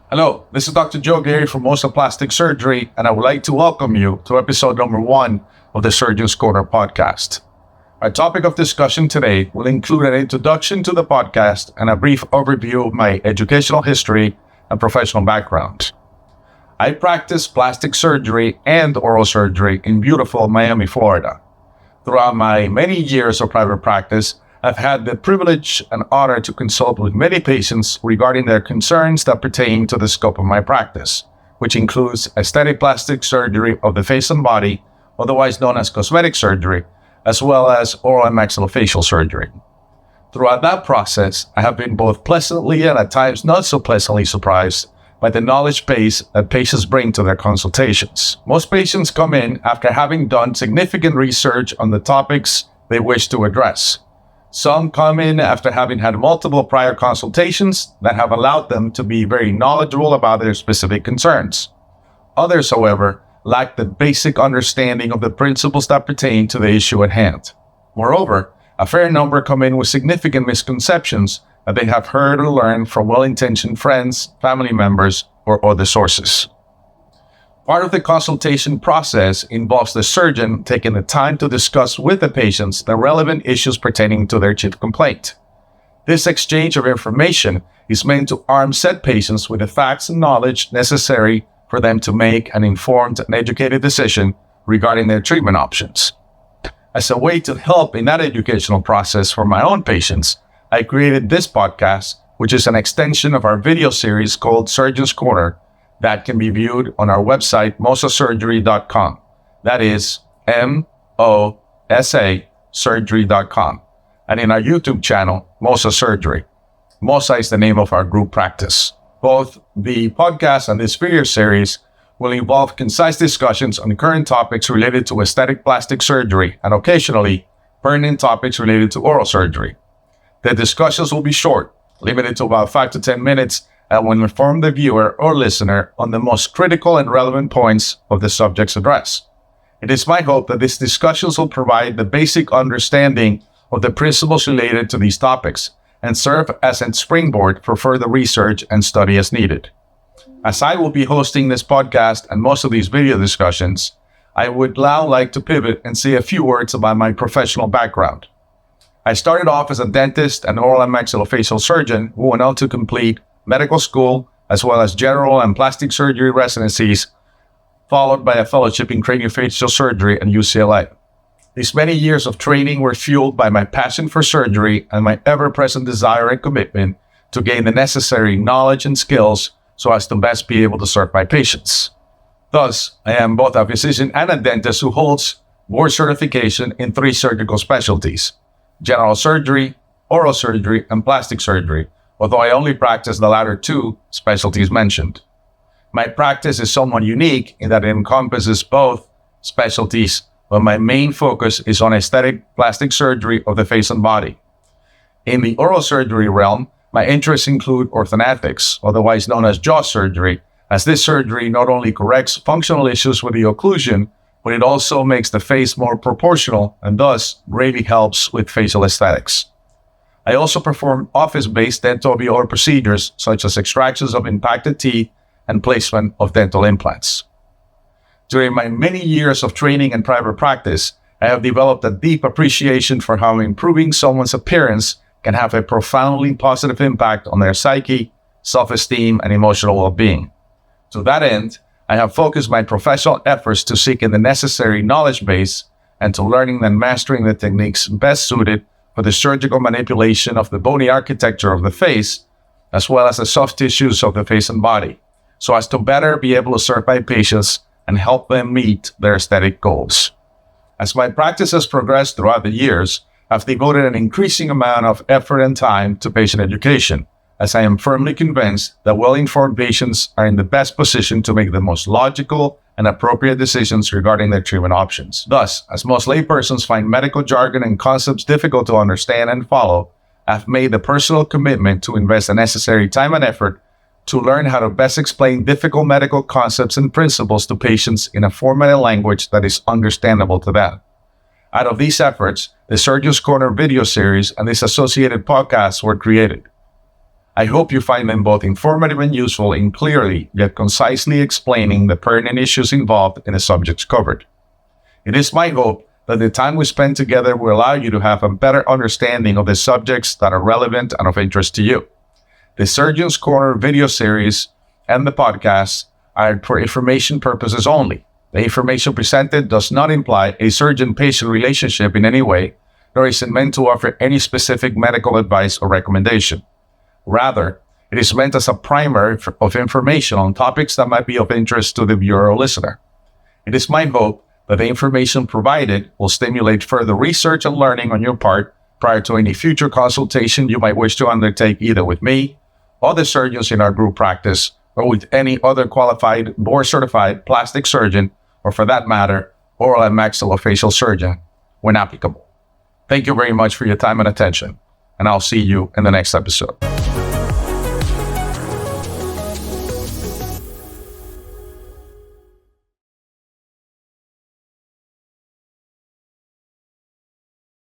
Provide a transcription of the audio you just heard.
Hello, this is Dr. Garri from Mosa Plastic Surgery, and I would like to welcome you to episode number 1 of the Surgeon's Corner podcast. Our topic of discussion today will include an introduction to the podcast and a brief overview of my educational history and professional background. I practice plastic surgery and oral surgery in beautiful Miami, Florida. Throughout my many years of private practice, I've had the privilege and honor to consult with many patients regarding their concerns that pertain to the scope of my practice, which includes aesthetic plastic surgery of the face and body, otherwise known as cosmetic surgery, as well as oral and maxillofacial surgery. Throughout that process, I have been both pleasantly and at times not so pleasantly surprised by the knowledge base that patients bring to their consultations. Most patients come in after having done significant research on the topics they wish to address. Some come in after having had multiple prior consultations that have allowed them to be very knowledgeable about their specific concerns. Others, however, lack the basic understanding of the principles that pertain to the issue at hand. Moreover, a fair number come in with significant misconceptions that they have heard or learned from well-intentioned friends, family members, or other sources. Part of the consultation process involves the surgeon taking the time to discuss with the patients the relevant issues pertaining to their chief complaint. This exchange of information is meant to arm said patients with the facts and knowledge necessary for them to make an informed and educated decision regarding their treatment options. As a way to help in that educational process for my own patients, I created this podcast, which is an extension of our video series called Surgeon's Corner, that can be viewed on our website, mosasurgery.com. That is M-O-S-A surgery.com. And in our YouTube channel, Mosa Surgery. Mosa is the name of our group practice. Both the podcast and this video series will involve concise discussions on current topics related to aesthetic plastic surgery and occasionally pertinent topics related to oral surgery. The discussions will be short, limited to about 5 to 10 minutes, and will inform the viewer or listener on the most critical and relevant points of the subjects addressed. It is my hope that these discussions will provide the basic understanding of the principles related to these topics and serve as a springboard for further research and study as needed. As I will be hosting this podcast and most of these video discussions, I would now like to pivot and say a few words about my professional background. I started off as a dentist and oral and maxillofacial surgeon who went on to complete medical school, as well as general and plastic surgery residencies, followed by a fellowship in craniofacial surgery at UCLA. These many years of training were fueled by my passion for surgery and my ever-present desire and commitment to gain the necessary knowledge and skills so as to best be able to serve my patients. Thus, I am both a physician and a dentist who holds board certification in 3 surgical specialties: general surgery, oral surgery, and plastic surgery, although I only practice the latter 2 specialties mentioned. My practice is somewhat unique in that it encompasses both specialties, but my main focus is on aesthetic plastic surgery of the face and body. In the oral surgery realm, my interests include orthodontics, otherwise known as jaw surgery, as this surgery not only corrects functional issues with the occlusion, but it also makes the face more proportional and thus greatly helps with facial aesthetics. I also perform office-based dental procedures such as extractions of impacted teeth and placement of dental implants. During my many years of training and private practice, I have developed a deep appreciation for how improving someone's appearance can have a profoundly positive impact on their psyche, self-esteem, and emotional well-being. To that end, I have focused my professional efforts to seeking the necessary knowledge base and to learning and mastering the techniques best suited for the surgical manipulation of the bony architecture of the face, as well as the soft tissues of the face and body, so as to better be able to serve my patients and help them meet their aesthetic goals. As my practice has progressed throughout the years, I've devoted an increasing amount of effort and time to patient education, as I am firmly convinced that well-informed patients are in the best position to make the most logical and appropriate decisions regarding their treatment options. Thus, as most laypersons find medical jargon and concepts difficult to understand and follow, I've made the personal commitment to invest the necessary time and effort to learn how to best explain difficult medical concepts and principles to patients in a formatted language that is understandable to them. Out of these efforts, the Surgeon's Corner video series and this associated podcast were created. I hope you find them both informative and useful in clearly yet concisely explaining the pertinent issues involved in the subjects covered. It is my hope that the time we spend together will allow you to have a better understanding of the subjects that are relevant and of interest to you. The Surgeon's Corner video series and the podcast are for information purposes only. The information presented does not imply a surgeon-patient relationship in any way, nor is it meant to offer any specific medical advice or recommendation. Rather, it is meant as a primer of information on topics that might be of interest to the viewer or listener. It is my hope that the information provided will stimulate further research and learning on your part prior to any future consultation you might wish to undertake either with me, other surgeons in our group practice, or with any other qualified board-certified plastic surgeon, or for that matter, oral and maxillofacial surgeon, when applicable. Thank you very much for your time and attention, and I'll see you in the next episode.